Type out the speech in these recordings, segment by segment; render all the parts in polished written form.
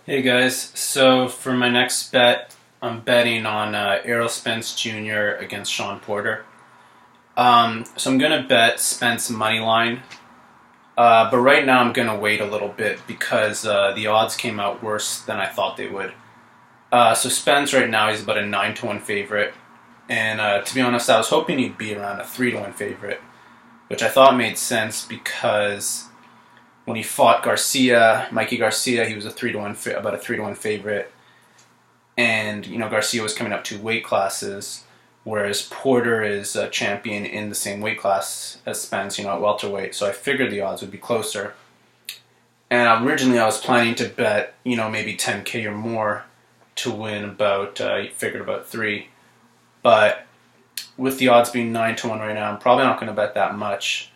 Hey guys, so for my next bet, I'm betting on Errol Spence Jr. against Sean Porter. So I'm gonna bet Spence money line, but right now I'm gonna wait a little bit because the odds came out worse than I thought they would. So Spence right now he's about a 9-1 favorite, and to be honest, I was hoping he'd be around a 3-1 favorite, which I thought made sense because when he fought Mikey Garcia, he was a 3-1, about a 3-1 favorite. And Garcia was coming up two weight classes, whereas Porter is a champion in the same weight class as Spence, at welterweight. So I figured the odds would be closer. And originally I was planning to bet, maybe 10K or more to win figured about three. But with the odds being 9-1 right now, I'm probably not going to bet that much.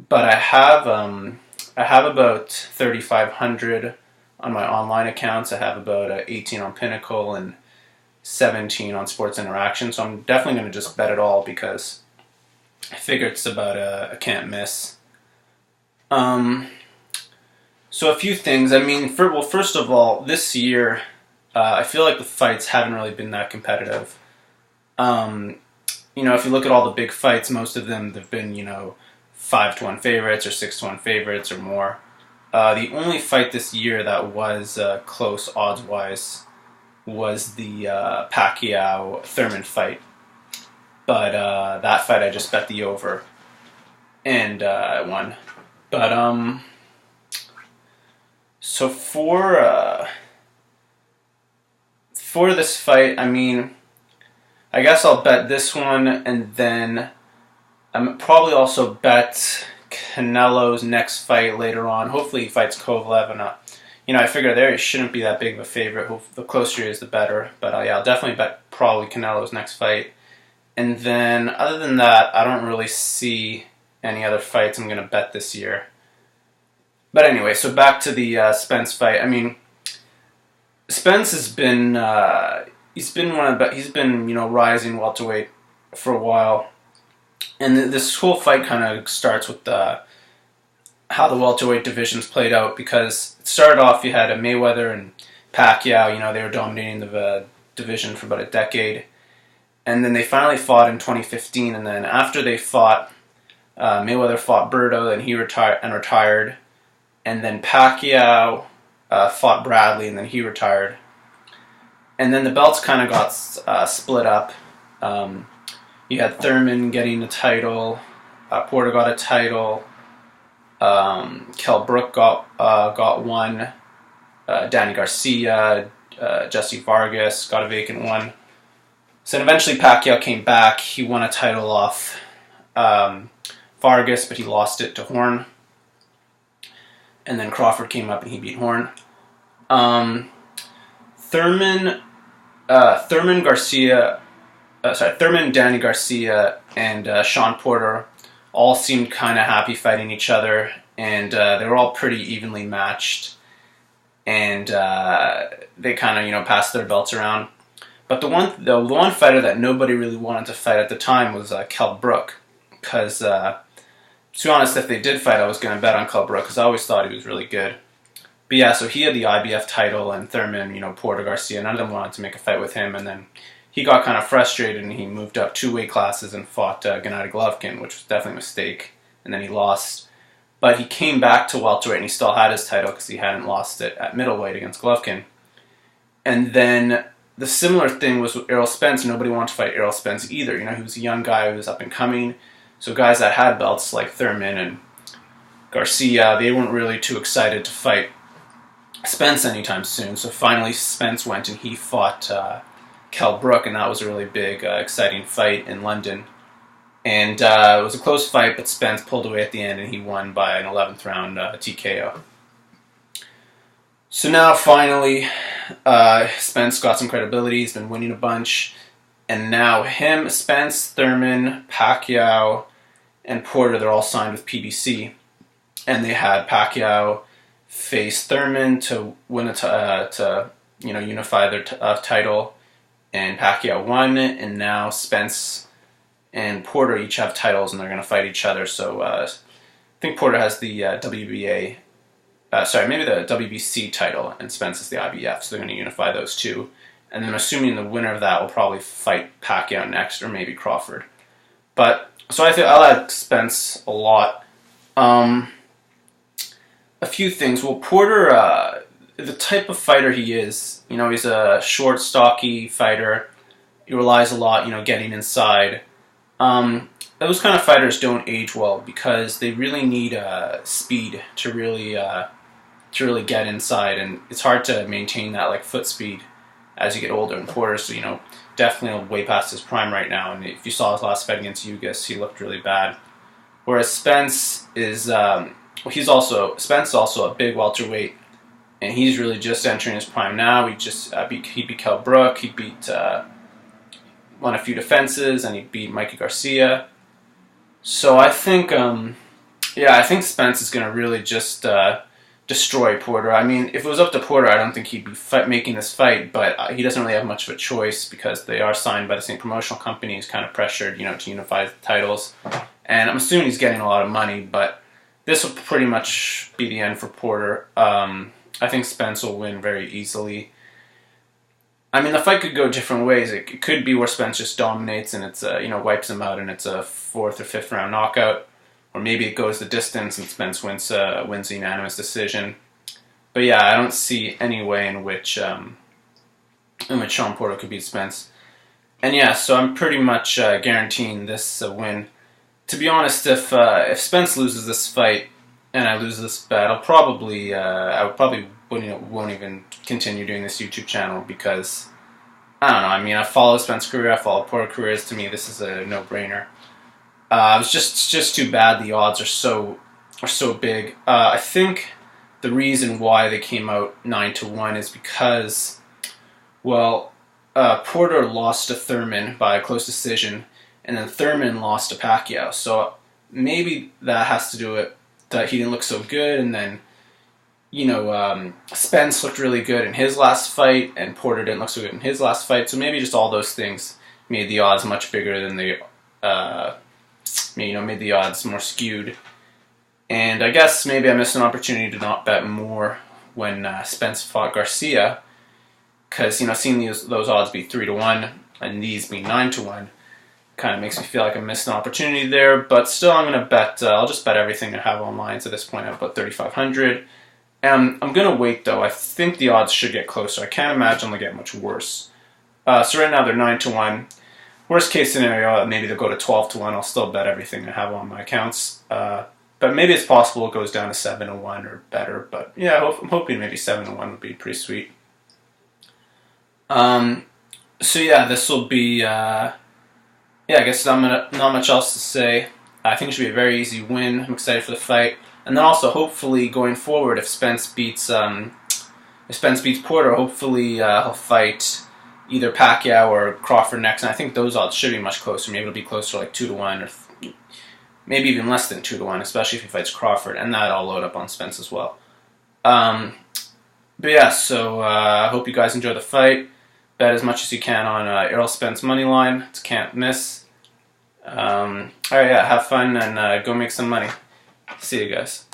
But I have about 3,500 on my online accounts. I have about 18 on Pinnacle and 17 on Sports Interaction. So I'm definitely going to just bet it all because I figure it's about a can't miss. So a few things. First of all, this year I feel like the fights haven't really been that competitive. If you look at all the big fights, most of them they've been 5-1 favorites or 6-1 favorites or more. The only fight this year that was close odds-wise was the Pacquiao-Thurman fight. But that fight I just bet the over, and I won. But so for this fight, I guess I'll bet this one, and then I'm probably also bet Canelo's next fight later on. Hopefully he fights Kovalev, and I figure there he shouldn't be that big of a favorite. The closer he is, the better. But yeah, I'll definitely bet probably Canelo's next fight. And then other than that, I don't really see any other fights I'm going to bet this year. But anyway, so back to the Spence fight. Spence has been he's been rising welterweight for a while. And this whole fight kind of starts with how the welterweight divisions played out, because it started off, you had a Mayweather and Pacquiao, they were dominating the division for about a decade. And then they finally fought in 2015, and then after they fought, Mayweather fought Berto, and he retired. And then Pacquiao fought Bradley, and then he retired. And then the belts kind of got split up. You had Thurman getting the title, Porter got a title, Kell Brook got one, Danny Garcia, Jesse Vargas got a vacant one. So then eventually Pacquiao came back. He won a title off Vargas, but he lost it to Horn. And then Crawford came up and he beat Horn. Thurman, Danny Garcia, and Sean Porter all seemed kind of happy fighting each other, and they were all pretty evenly matched, and they kind of passed their belts around. But the one fighter that nobody really wanted to fight at the time was Kell Brook, because to be honest, if they did fight, I was going to bet on Kell Brook because I always thought he was really good. But yeah, so he had the IBF title, and Thurman, Porter, Garcia, none of them wanted to make a fight with him, and then he got kind of frustrated and he moved up two weight classes and fought Gennady Golovkin, which was definitely a mistake, and then he lost. But he came back to welterweight and he still had his title because he hadn't lost it at middleweight against Golovkin. And then the similar thing was with Errol Spence. Nobody wanted to fight Errol Spence either. He was a young guy who was up and coming. So guys that had belts like Thurman and Garcia, they weren't really too excited to fight Spence anytime soon. So finally Spence went and he fought Kell Brook, and that was a really big, exciting fight in London. And it was a close fight, but Spence pulled away at the end and he won by an 11th round TKO. So now finally, Spence got some credibility. He's been winning a bunch. And now Spence, Thurman, Pacquiao, and Porter, they're all signed with PBC. And they had Pacquiao face Thurman to win unify their title. And Pacquiao won, and now Spence and Porter each have titles, and they're going to fight each other. So I think Porter has the WBA sorry, maybe the WBC title, and Spence is the IBF, so they're going to unify those two. And then assuming the winner of that will probably fight Pacquiao next, or maybe Crawford. But, so I like Spence a lot. A few things. Well, Porter, the type of fighter he is, you know, he's a short, stocky fighter. He relies a lot, you know, getting inside. Those kind of fighters don't age well because they really need speed to really get inside, and it's hard to maintain that like foot speed as you get older. And Porter's, you know, definitely way past his prime right now. And if you saw his last fight against Ugas, he looked really bad. Whereas Spence is, Spence is also a big welterweight, and he's really just entering his prime now. He just he beat Kell Brook, he won a few defenses, and he beat Mikey Garcia. So I think, I think Spence is going to really just destroy Porter. I mean, if it was up to Porter, I don't think he'd be making this fight, but he doesn't really have much of a choice because they are signed by the same promotional company. He's kind of pressured, you know, to unify the titles. And I'm assuming he's getting a lot of money, but this will pretty much be the end for Porter. I think Spence will win very easily. I mean, the fight could go different ways. It could be where Spence just dominates and it's wipes him out and it's a 4th or 5th round knockout, or maybe it goes the distance and Spence wins a unanimous decision. But yeah, I don't see any way in which Sean Porter could beat Spence. And yeah, so I'm pretty much guaranteeing this win. To be honest, if Spence loses this fight and I lose this bet, I probably won't even continue doing this YouTube channel because I don't know. I mean, I follow Spence's career, I follow Porter careers. To me, this is a no-brainer. It's just too bad the odds are so big. I think the reason why they came out 9-1 is because, well, Porter lost to Thurman by a close decision, and then Thurman lost to Pacquiao. So maybe that has to do with that he didn't look so good, and then, you know, Spence looked really good in his last fight, and Porter didn't look so good in his last fight. So maybe just all those things made the odds much bigger than they, made the odds more skewed. And I guess maybe I missed an opportunity to not bet more when Spence fought Garcia, because, you know, seeing those odds be 3-1 and these be 9-1 kind of makes me feel like I missed an opportunity there. But still, I'm going to bet. I'll just bet everything I have online. So at this point, I've about 3,500. I'm going to wait, though. I think the odds should get closer. I can't imagine they'll get much worse. So right now, they're 9-1. Worst case scenario, maybe they'll go to 12-1. I'll still bet everything I have on my accounts. But maybe it's possible it goes down to 7-1 or better. But yeah, I'm hoping maybe 7-1 would be pretty sweet. So yeah, this will be... I guess not much else to say. I think it should be a very easy win. I'm excited for the fight. And then also, hopefully, going forward, if Spence beats Porter, hopefully he'll fight either Pacquiao or Crawford next. And I think those odds should be much closer. Maybe it'll be closer, like 2-1, or maybe even less than 2-1, especially if he fights Crawford. And that I'll load up on Spence as well. But yeah, so I hope you guys enjoy the fight. Bet as much as you can on Errol Spence MONEYLINE. It's can't miss. Alright, yeah, have fun and go make some money. See you guys.